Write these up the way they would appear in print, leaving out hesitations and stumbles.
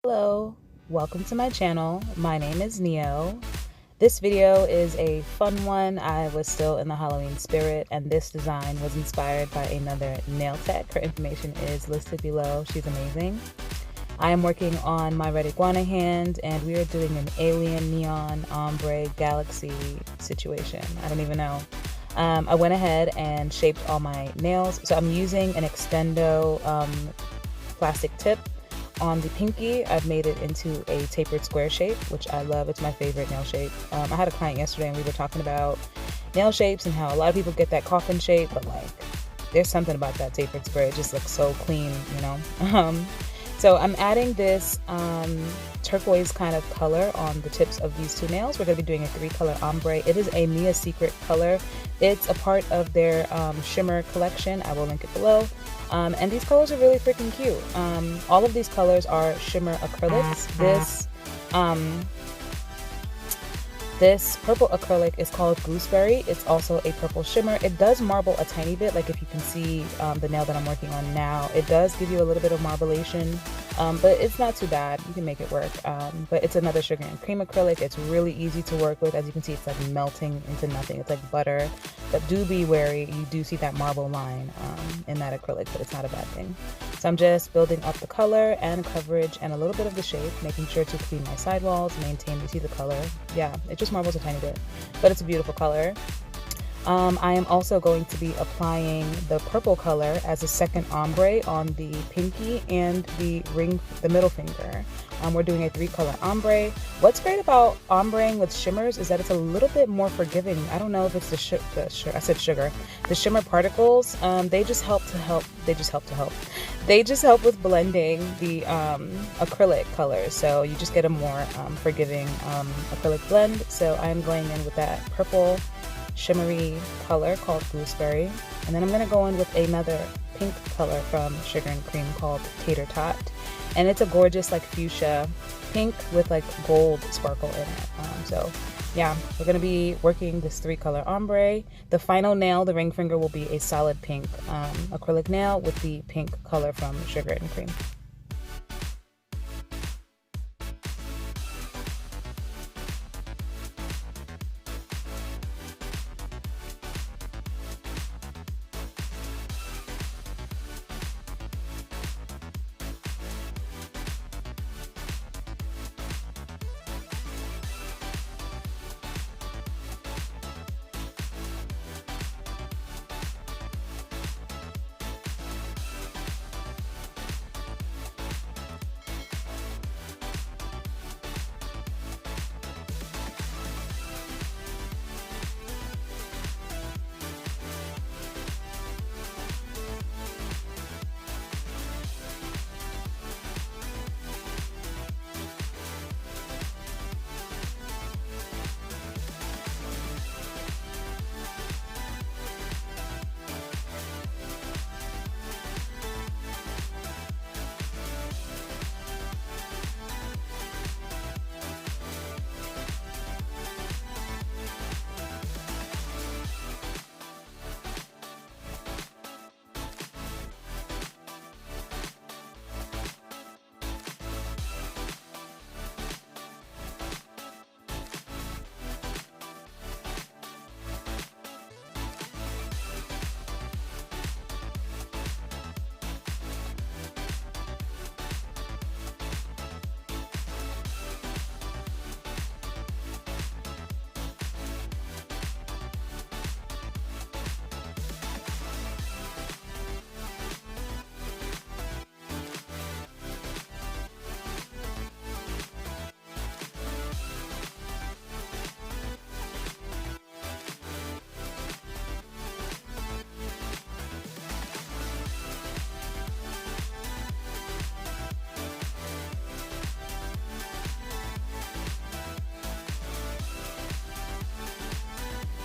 Hello, welcome to my channel. My name is Neo. This video is a fun one. I was still in the Halloween spirit, and this design was inspired by another nail tech. Her information is listed below. She's amazing. I am working on my red iguana hand, and we are doing an alien neon ombre galaxy situation. I don't even know. I went ahead and shaped all my nails. So I'm using an extendo plastic tip on the pinky. I've made it into a tapered square shape, which I love. It's my favorite nail shape. I had a client yesterday and we were talking about nail shapes and how a lot of people get that coffin shape, but like there's something about that tapered square. It just looks so clean, you know? So I'm adding this turquoise kind of color on the tips of these two nails. We're going to be doing a 3-color ombre. It is a Mia Secret color. It's a part of their shimmer collection. I will link it below. And these colors are really freaking cute. All of these colors are shimmer acrylics. This purple acrylic is called Gooseberry. It's also a purple shimmer. It does marble a tiny bit, like if you can see the nail that I'm working on now. It does give you a little bit of marbleation, but it's not too bad. You can make it work. But it's another sugar and cream acrylic. It's really easy to work with. As you can see, it's like melting into nothing. It's like butter. But do be wary. You do see that marble line in that acrylic, but it's not a bad thing. So I'm just building up the color and coverage and a little bit of the shape, making sure to clean my sidewalls, maintain, you see the color. Yeah, it just marbles a tiny bit, but it's a beautiful color. I am also going to be applying the purple color as a second ombre on the pinky and the middle finger. We're doing a 3-color ombre. What's great about ombreing with shimmers is that it's a little bit more forgiving. I don't know if it's the shimmer particles. They just help with blending the acrylic colors. So you just get a more forgiving acrylic blend. So I'm going in with that purple shimmery color called Gooseberry, and then I'm going to go in with another pink color from Sugar and Cream called Tater Tot, and it's a gorgeous like fuchsia pink with like gold sparkle in it. So yeah, we're going to be working this 3-color ombre. The final nail, the ring finger, will be a solid pink acrylic nail with the pink color from Sugar and Cream.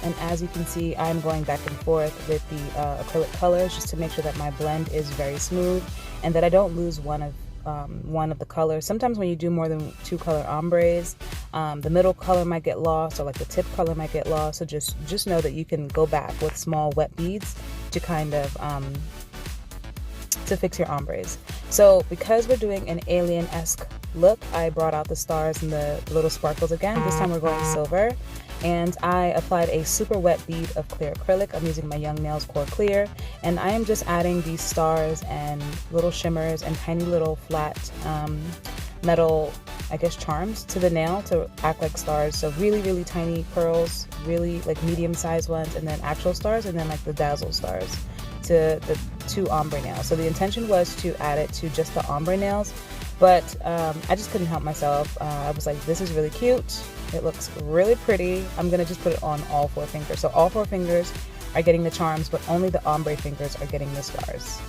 And as you can see, I'm going back and forth with the acrylic colors just to make sure that my blend is very smooth and that I don't lose one of the colors. Sometimes when you do more than 2-color ombres, the middle color might get lost, or like the tip color might get lost. So just know that you can go back with small wet beads to kind of to fix your ombres. So because we're doing an alien-esque look, I brought out the stars and the little sparkles again. This time we're going silver. And I applied a super wet bead of clear acrylic. I'm using my Young Nails Core Clear. And I am just adding these stars and little shimmers and tiny little flat metal, I guess, charms to the nail to act like stars. So really, really tiny pearls, really like medium-sized ones, and then actual stars, and then like the dazzle stars to the 2 ombre nails. So the intention was to add it to just the ombre nails, but I just couldn't help myself. I was like, this is really cute. It looks really pretty. I'm gonna just put it on all 4 fingers. So all 4 fingers are getting the charms, but only the ombre fingers are getting the stars.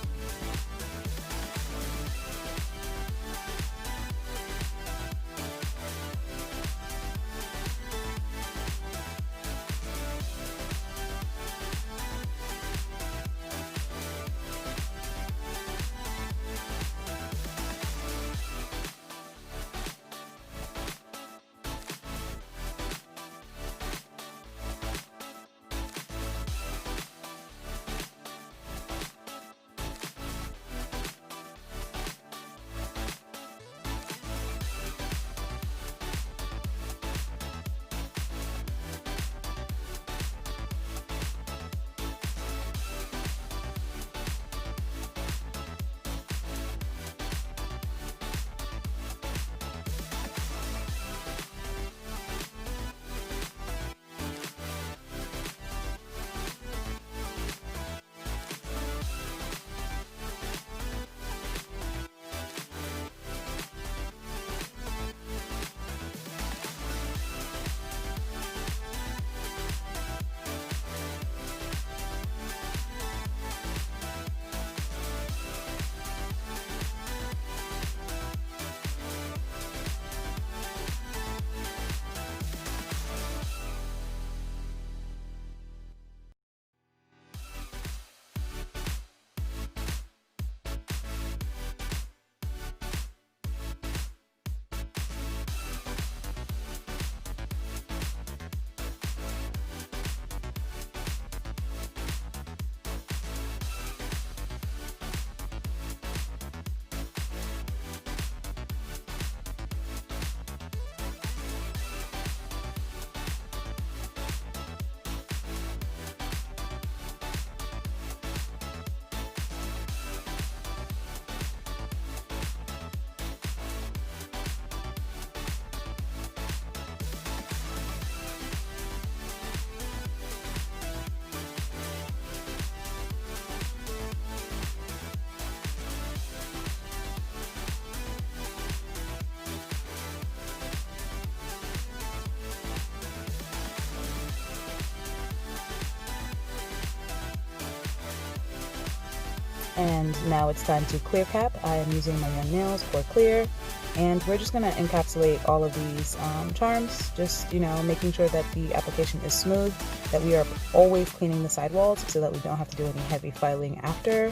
And now it's time to clear cap. I am using my Young Nails Core Clear, and we're just going to encapsulate all of these charms, just, you know, making sure that the application is smooth, that we are always cleaning the sidewalls so that we don't have to do any heavy filing after,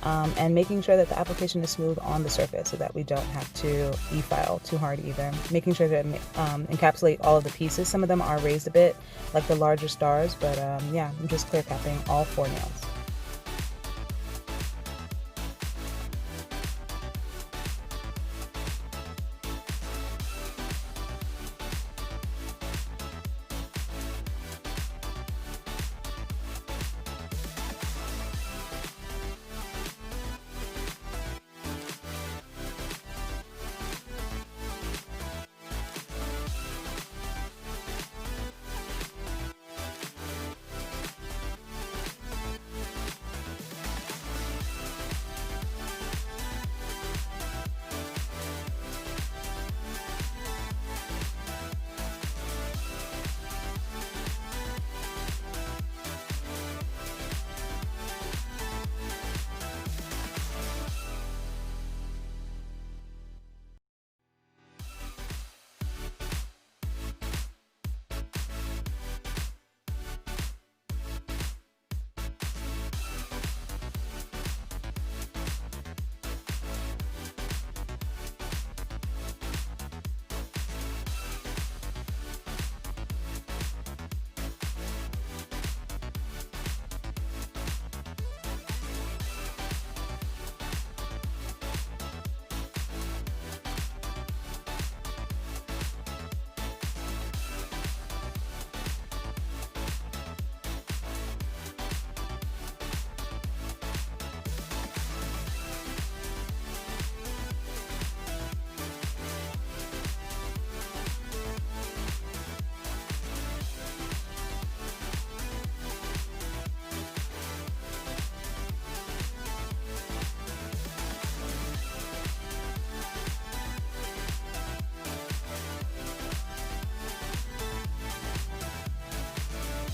and making sure that the application is smooth on the surface so that we don't have to e-file too hard either. Making sure to encapsulate all of the pieces. Some of them are raised a bit, like the larger stars, but yeah, I'm just clear capping all 4 nails.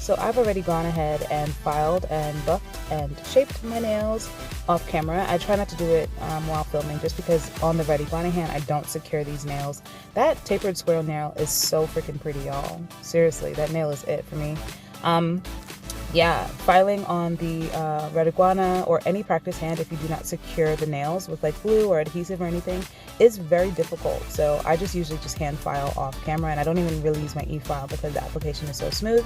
So I've already gone ahead and filed and buffed and shaped my nails off camera. I try not to do it while filming just because on the ready body hand I don't secure these nails. That tapered squirrel nail is so freaking pretty, y'all. Seriously, that nail is it for me. Yeah, filing on the red iguana or any practice hand, if you do not secure the nails with like glue or adhesive or anything, is very difficult. So I just usually just hand file off camera, and I don't even really use my e-file because the application is so smooth.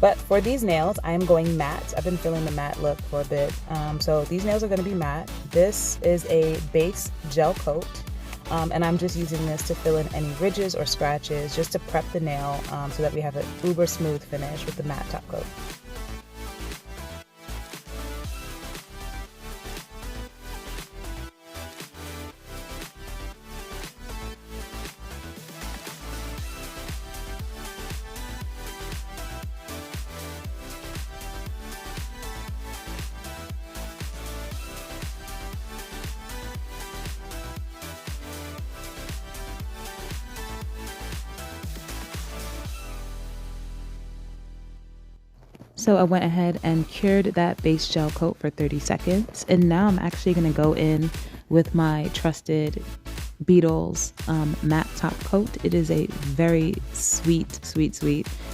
But for these nails, I am going matte. I've been feeling the matte look for a bit. So these nails are going to be matte. This is a base gel coat. And I'm just using this to fill in any ridges or scratches, just to prep the nail so that we have an uber smooth finish with the matte top coat. So I went ahead and cured that base gel coat for 30 seconds. And now I'm actually going to go in with my trusted Beetles matte top coat. It is a very sweet,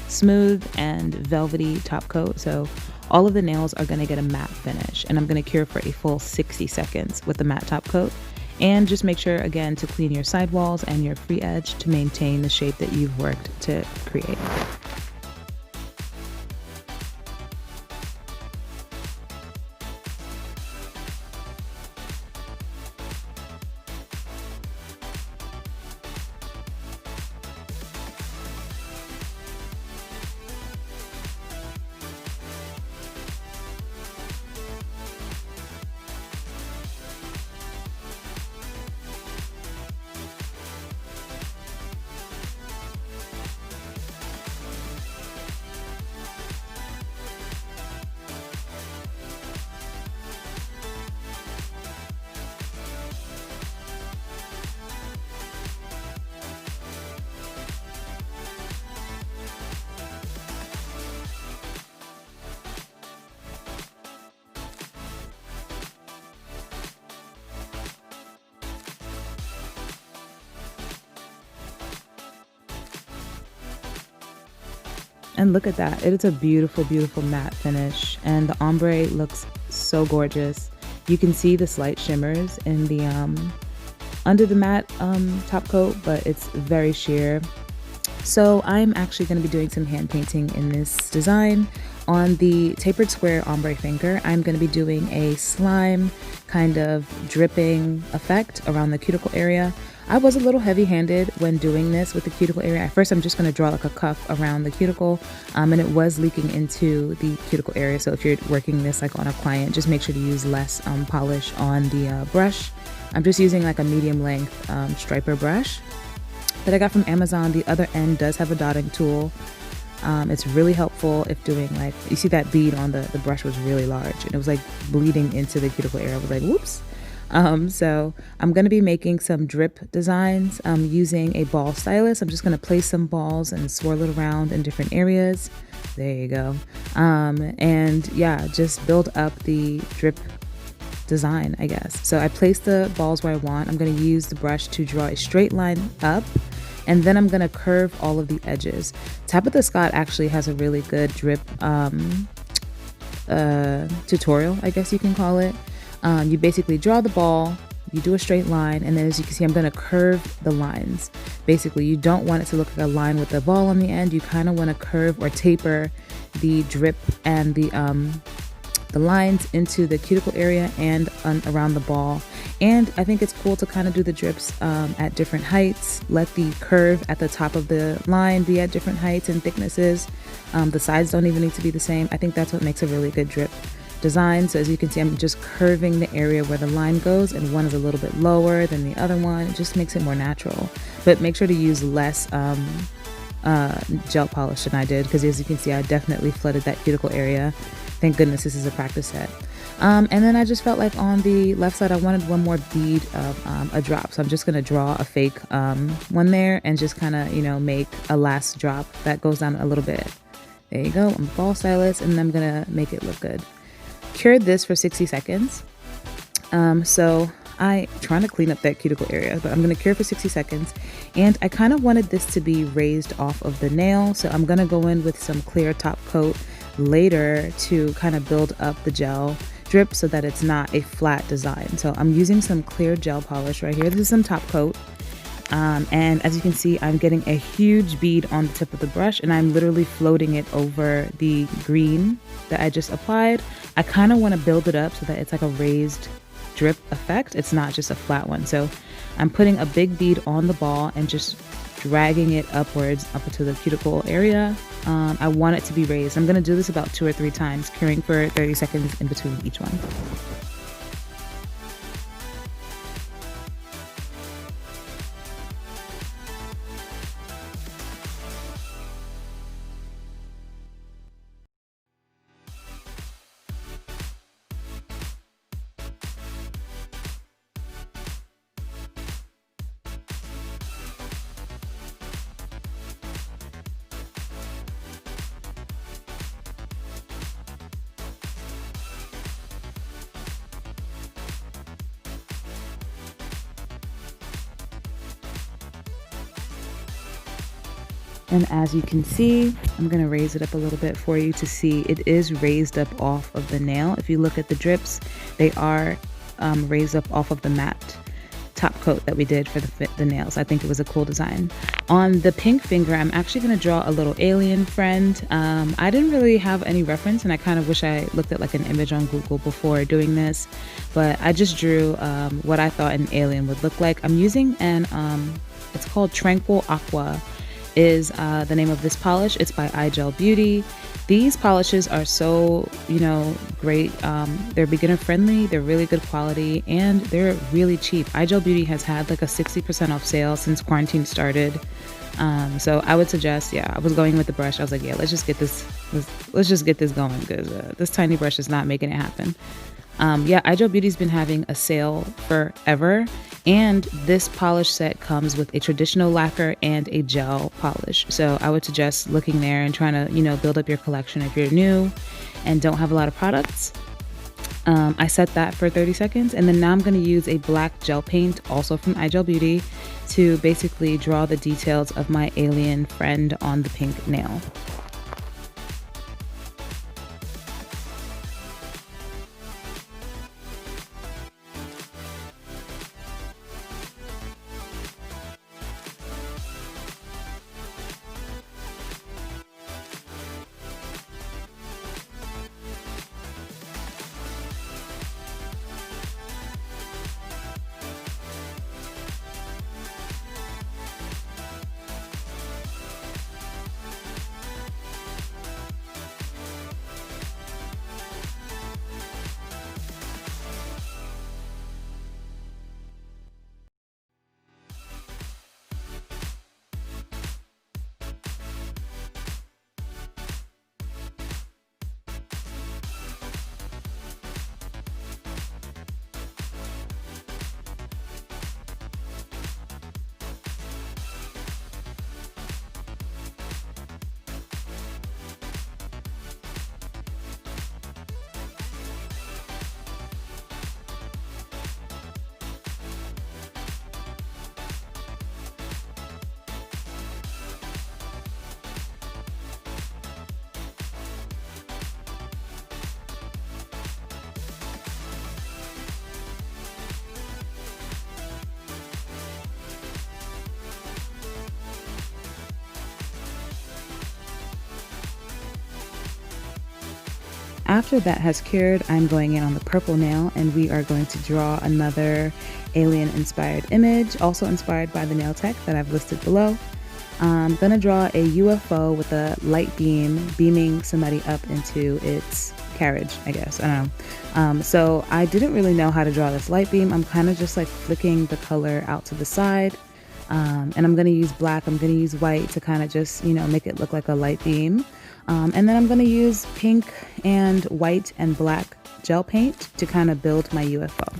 smooth and velvety top coat. So all of the nails are going to get a matte finish. And I'm going to cure for a full 60 seconds with the matte top coat. And just make sure, again, to clean your sidewalls and your free edge to maintain the shape that you've worked to create. And look at that. It is a beautiful, beautiful matte finish. And the ombre looks so gorgeous. You can see the slight shimmers in the under the matte top coat, but it's very sheer. So I'm actually going to be doing some hand painting in this design. On the tapered square ombre finger, I'm going to be doing a slime kind of dripping effect around the cuticle area. I was a little heavy-handed when doing this with the cuticle area. At first, I'm just going to draw like a cuff around the cuticle, and it was leaking into the cuticle area. So if you're working this like on a client, just make sure to use less polish on the brush. I'm just using like a medium length striper brush that I got from Amazon. The other end does have a dotting tool. It's really helpful if doing like, you see that bead on the brush was really large and it was like bleeding into the cuticle area. I was like, whoops. So I'm going to be making some drip designs using a ball stylus. I'm just going to place some balls and swirl it around in different areas. There you go. And yeah, just build up the drip design, I guess. So I place the balls where I want. I'm going to use the brush to draw a straight line up, and then I'm going to curve all of the edges. Tabitha Scott actually has a really good drip tutorial, I guess you can call it. You basically draw the ball, you do a straight line, and then as you can see, I'm going to curve the lines. Basically, you don't want it to look like a line with the ball on the end. You kind of want to curve or taper the drip and the lines into the cuticle area and around the ball. And I think it's cool to kind of do the drips at different heights. Let the curve at the top of the line be at different heights and thicknesses. The sides don't even need to be the same. I think that's what makes a really good drip design. So as you can see, I'm just curving the area where the line goes, and one is a little bit lower than the other one. It just makes it more natural. But make sure to use less gel polish than I did, because as you can see, I definitely flooded that cuticle area. Thank goodness this is a practice set. And then I just felt like on the left side, I wanted one more bead of a drop. So I'm just going to draw a fake one there and just kind of, make a last drop that goes down a little bit. There you go. I'm ball stylist, and I'm gonna make it look good. Cured this for 60 seconds. So I trying to clean up that cuticle area, but I'm gonna cure for 60 seconds. And I kind of wanted this to be raised off of the nail, so I'm gonna go in with some clear top coat later to kind of build up the gel drip so that it's not a flat design. So I'm using some clear gel polish right here. This is some top coat. And as you can see, I'm getting a huge bead on the tip of the brush, and I'm literally floating it over the green that I just applied. I kind of want to build it up so that it's like a raised drip effect. It's not just a flat one. So I'm putting a big bead on the ball and just dragging it upwards up into the cuticle area. I want it to be raised. I'm going to do this about 2 or 3 times, curing for 30 seconds in between each one. And as you can see, I'm going to raise it up a little bit for you to see it is raised up off of the nail. If you look at the drips, they are raised up off of the matte top coat that we did for the nails. I think it was a cool design. On the pink finger, I'm actually going to draw a little alien friend. I didn't really have any reference, and I kind of wish I looked at like an image on Google before doing this, but I just drew what I thought an alien would look like. I'm using it's called Tranquil Aqua is the name of this polish. It's by iGel Beauty. These polishes are so, great. They're beginner friendly, they're really good quality, and they're really cheap. iGel Beauty has had like a 60% off sale since quarantine started. So I would suggest, I was going with the brush. I was like, let's just get this going, because this tiny brush is not making it happen. iGel Beauty's been having a sale forever, and this polish set comes with a traditional lacquer and a gel polish. So I would suggest looking there and trying to, build up your collection if you're new and don't have a lot of products. I set that for 30 seconds, and then now I'm going to use a black gel paint, also from iGel Beauty, to basically draw the details of my alien friend on the pink nail. After that has cured, I'm going in on the purple nail, and we are going to draw another alien inspired image, also inspired by the nail tech that I've listed below. I'm gonna draw a UFO with a light beam beaming somebody up into its carriage, I guess. I don't know. So I didn't really know how to draw this light beam. I'm kind of just like flicking the color out to the side. And I'm going to use black, I'm going to use white to kind of just, make it look like a light beam. And then I'm going to use pink and white and black gel paint to kind of build my UFO.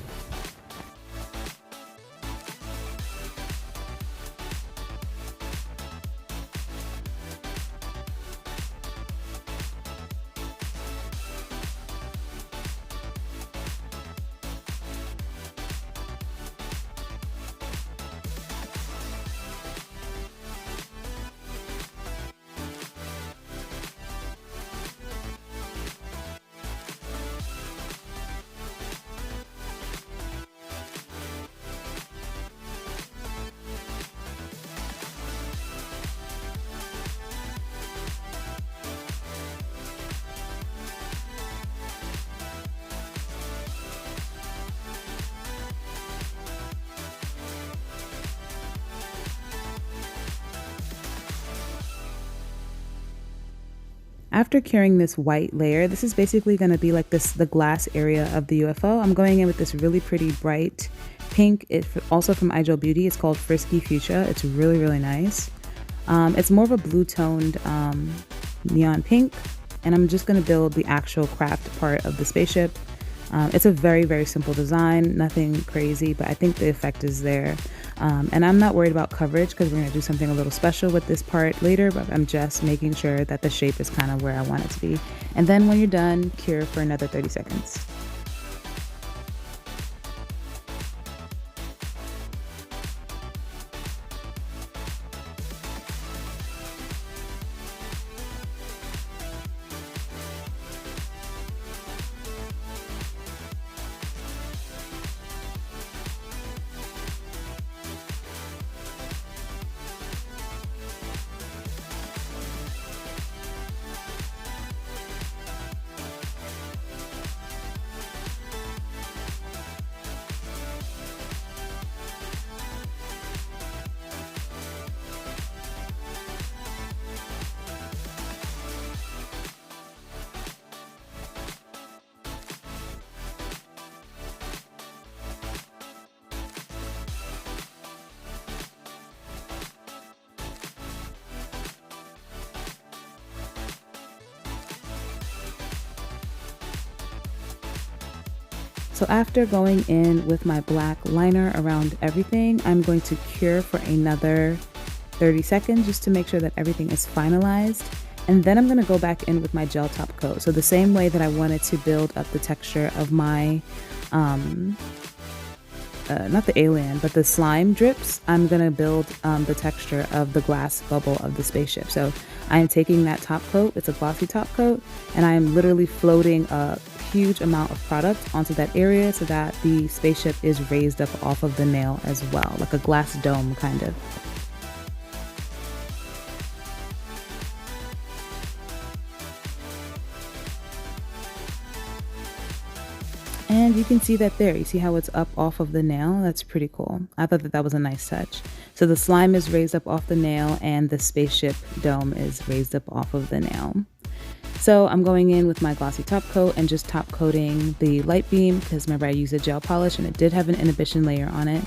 After curing this white layer, this is basically going to be like the glass area of the UFO. I'm going in with this really pretty bright pink. It's also from Igel Beauty. It's called Frisky Fuchsia. It's really, really nice. It's more of a blue toned neon pink, and I'm just going to build the actual craft part of the spaceship. It's a very, very simple design, nothing crazy, but I think the effect is there. And I'm not worried about coverage because we're going to do something a little special with this part later, but I'm just making sure that the shape is kind of where I want it to be. And then when you're done, cure for another 30 seconds. So after going in with my black liner around everything, I'm going to cure for another 30 seconds just to make sure that everything is finalized. And then I'm going to go back in with my gel top coat. So the same way that I wanted to build up the texture of my, not the alien, but the slime drips, I'm going to build the texture of the glass bubble of the spaceship. So I'm taking that top coat, it's a glossy top coat, and I am literally floating a huge amount of product onto that area so that the spaceship is raised up off of the nail as well, like a glass dome kind of. And you can see that there. You see how it's up off of the nail? That's pretty cool. I thought that that was a nice touch. So the slime is raised up off the nail and the spaceship dome is raised up off of the nail. So I'm going in with my glossy top coat and just top coating the light beam because remember I used a gel polish and it did have an inhibition layer on it.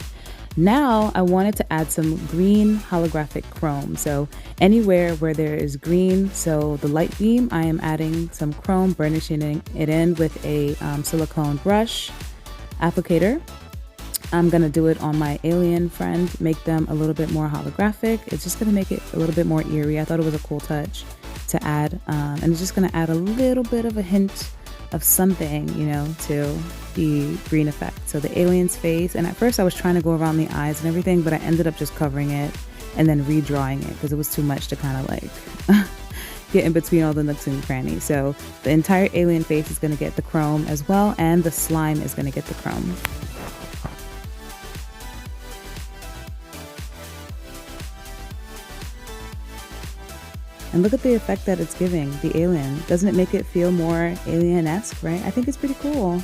Now I wanted to add some green holographic chrome. So anywhere where there is green, so the light beam, I am adding some chrome, burnishing it in with a silicone brush applicator. I'm gonna do it on my alien friend, make them a little bit more holographic. It's just gonna make it a little bit more eerie. I thought it was a cool touch to add, and it's just gonna add a little bit of a hint of something, you know, to the green effect. So the alien's face, and at first I was trying to go around the eyes and everything, but I ended up just covering it and then redrawing it because it was too much to kind of like get in between all the nooks and crannies. So the entire alien face is gonna get the chrome as well, and the slime is gonna get the chrome. And look at the effect that it's giving, the alien. Doesn't it make it feel more alien-esque, right? I think it's pretty cool.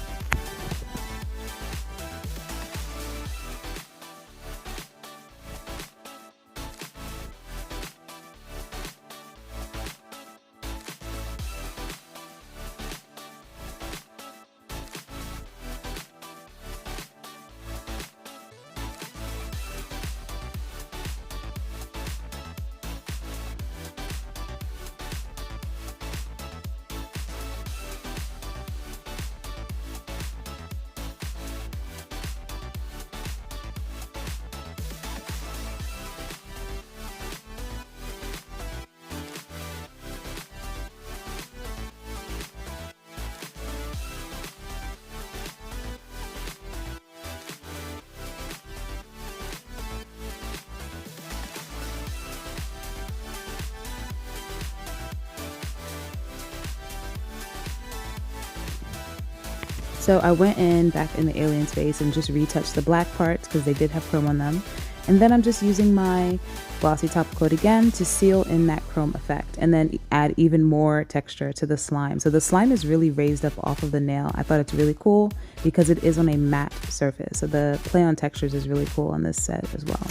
So I went in back in the alien space and just retouched the black parts because they did have chrome on them. And then I'm just using my glossy top coat again to seal in that chrome effect and then add even more texture to the slime. So the slime is really raised up off of the nail. I thought it's really cool because it is on a matte surface. So the play on textures is really cool on this set as well.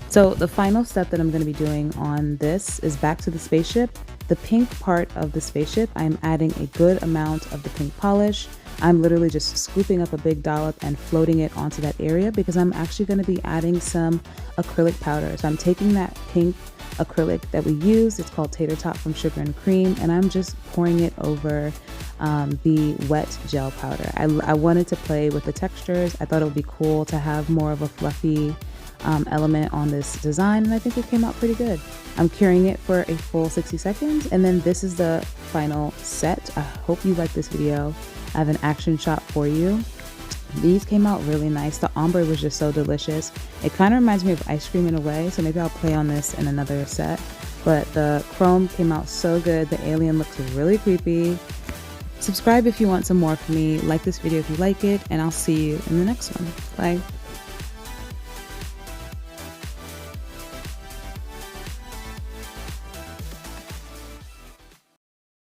So the final step that I'm going to be doing on this is back to the spaceship. The pink part of the spaceship, I'm adding a good amount of the pink polish. I'm literally just scooping up a big dollop and floating it onto that area because I'm actually going to be adding some acrylic powder. So I'm taking that pink acrylic that we used, it's called Tater Tot from Sugar and Cream, and I'm just pouring it over the wet gel powder. I wanted to play with the textures. I thought it would be cool to have more of a fluffy element on this design, and I think it came out pretty good. I'm curing it for a full 60 seconds, and then this is the final set. I hope you like this video. I have an action shot for you. These came out really nice. The ombre was just so delicious. It kind of reminds me of ice cream in a way, so maybe I'll play on this in another set. But the chrome came out so good. The alien looks really creepy. Subscribe if you want some more from me. Like this video if you like it, and I'll see you in the next one. Bye.